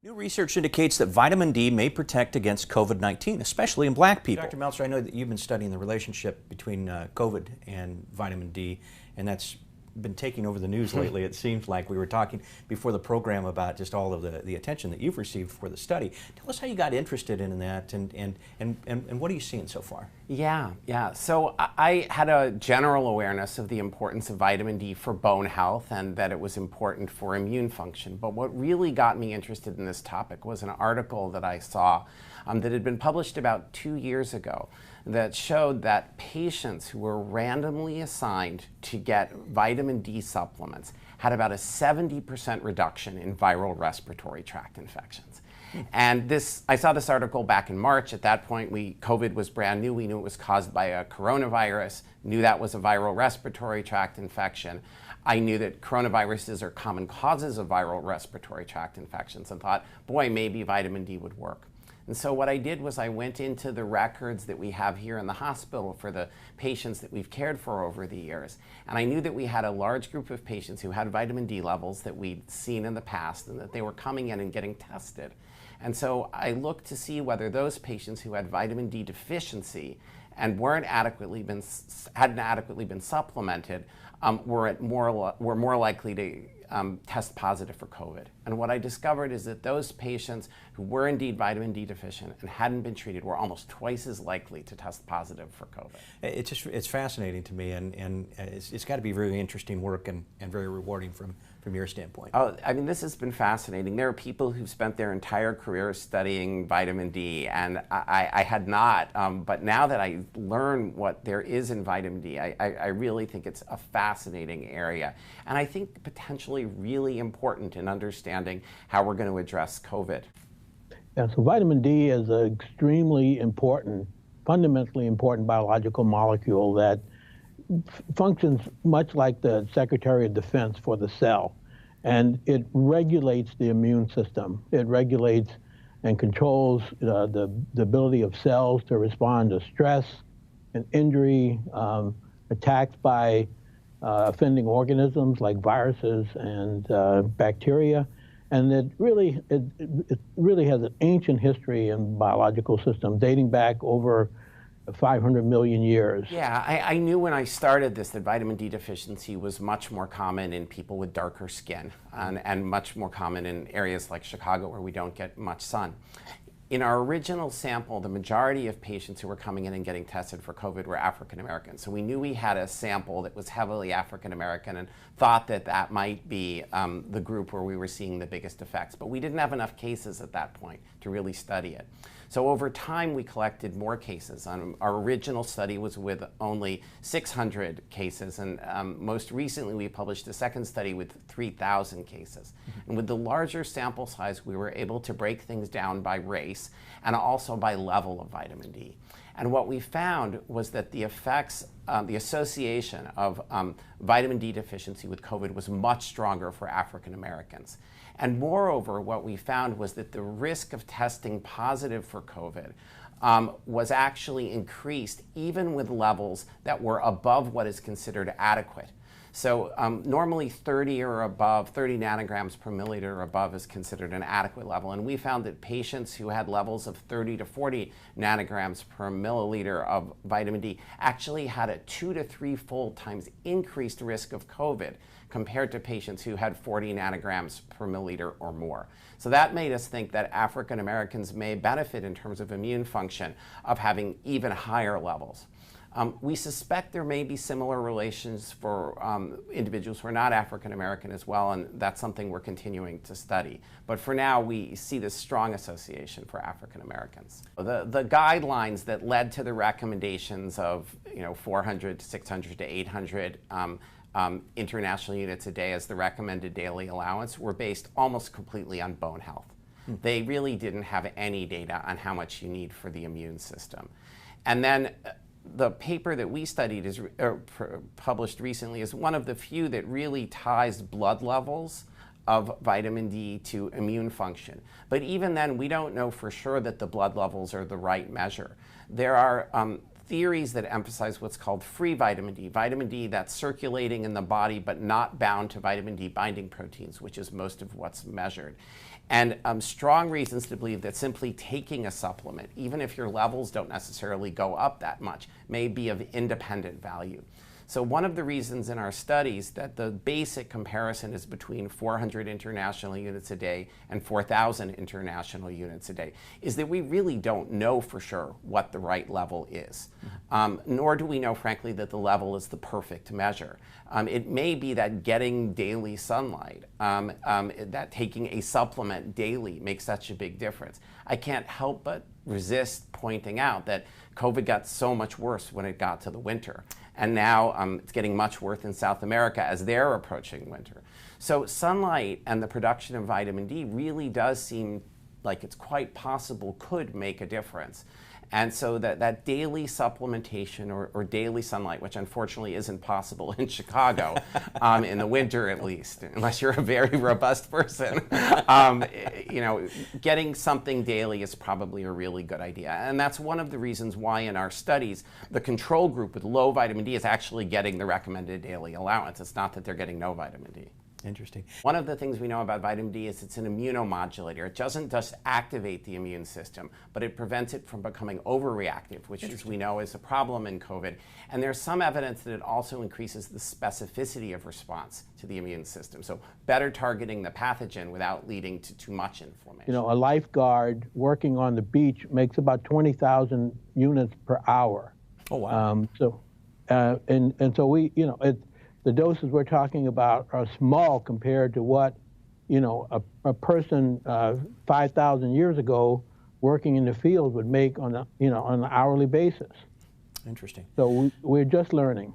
New research indicates that vitamin D may protect against COVID-19, especially in black people. Dr. Meltzer, I know that you've been studying the relationship between COVID and vitamin D, and that's been taking over the news lately. It seems like we were talking before the program about just all of the attention that you've received for the study. Tell us how you got interested in that, and what are you seeing so far? Yeah. So I had a general awareness of the importance of vitamin D for bone health and that it was important for immune function. But what really got me interested in this topic was an article that I saw that had been published about 2 years ago that showed that patients who were randomly assigned to get vitamin D supplements had about a 70% reduction in viral respiratory tract infections. And I saw this article back in March. At that point, COVID was brand new. We knew it was caused by a coronavirus, knew that was a viral respiratory tract infection. I knew that coronaviruses are common causes of viral respiratory tract infections and thought, boy, maybe vitamin D would work. And so what I did was I went into the records that we have here in the hospital for the patients that we've cared for over the years. And I knew that we had a large group of patients who had vitamin D levels that we'd seen in the past and that they were coming in and getting tested. And so I looked to see whether those patients who had vitamin D deficiency and hadn't adequately been supplemented were more likely to test positive for COVID. And what I discovered is that those patients who were indeed vitamin D deficient and hadn't been treated were almost twice as likely to test positive for COVID. It's fascinating to me, and it's got to be really interesting work and very rewarding from your standpoint. Oh, I mean, this has been fascinating. There are people who've spent their entire career studying vitamin D, and I had not. But now that I learn what there is in vitamin D, I really think it's a fascinating area. And I think potentially really important in understanding how we're going to address COVID. Yeah, so vitamin D is an extremely important, fundamentally important biological molecule that functions much like the Secretary of Defense for the cell. And it regulates the immune system. It regulates and controls the ability of cells to respond to stress and injury, attacks by offending organisms like viruses and bacteria. And it really has an ancient history in biological system dating back over 500 million years. Yeah, I knew when I started this that vitamin D deficiency was much more common in people with darker skin and much more common in areas like Chicago where we don't get much sun. In our original sample, the majority of patients who were coming in and getting tested for COVID were African American. So we knew we had a sample that was heavily African American and thought that that might be the group where we were seeing the biggest effects. But we didn't have enough cases at that point to really study it. So over time, we collected more cases. Our original study was with only 600 cases, and most recently we published a second study with 3,000 cases. And with the larger sample size, we were able to break things down by race and also by level of vitamin D. And what we found was that the effects, the association of vitamin D deficiency with COVID was much stronger for African Americans. And moreover, what we found was that the risk of testing positive for COVID was actually increased even with levels that were above what is considered adequate. So normally 30 or above, 30 nanograms per milliliter or above is considered an adequate level. And we found that patients who had levels of 30 to 40 nanograms per milliliter of vitamin D actually had a 2 to 3-fold times increased risk of COVID compared to patients who had 40 nanograms per milliliter or more. So that made us think that African Americans may benefit in terms of immune function of having even higher levels. We suspect there may be similar relations for individuals who are not African American as well, and that's something we're continuing to study. But for now, we see this strong association for African Americans. The guidelines that led to the recommendations of 400 to 600 to 800 international units a day as the recommended daily allowance were based almost completely on bone health. They really didn't have any data on how much you need for the immune system. And then the paper that we studied published recently is one of the few that really ties blood levels of vitamin D to immune function. But even then, we don't know for sure that the blood levels are the right measure. There are theories that emphasize what's called free vitamin D that's circulating in the body but not bound to vitamin D binding proteins, which is most of what's measured. And strong reasons to believe that simply taking a supplement, even if your levels don't necessarily go up that much, may be of independent value. So one of the reasons in our studies that the basic comparison is between 400 international units a day and 4,000 international units a day is that we really don't know for sure what the right level is. Nor do we know, frankly, that the level is the perfect measure. It may be that getting daily sunlight, that taking a supplement daily makes such a big difference. I can't help but resist pointing out that COVID got so much worse when it got to the winter. And now it's getting much worse in South America as they're approaching winter. So sunlight and the production of vitamin D really does seem like it's quite possible could make a difference. And so that daily supplementation or daily sunlight, which unfortunately isn't possible in Chicago, in the winter at least, unless you're a very robust person, you know, getting something daily is probably a really good idea. And that's one of the reasons why in our studies, the control group with low vitamin D is actually getting the recommended daily allowance. It's not that they're getting no vitamin D. Interesting. One of the things we know about vitamin D is it's an immunomodulator. It doesn't just activate the immune system, but it prevents it from becoming overreactive, which, as we know, is a problem in COVID. And there's some evidence that it also increases the specificity of response to the immune system. So better targeting the pathogen without leading to too much inflammation. You know, a lifeguard working on the beach makes about 20,000 units per hour. Oh, wow. And so we, you know, the doses we're talking about are small compared to what, you know, a person 5,000 years ago working in the field would make on a, you know, on an hourly basis. Interesting. So we're just learning.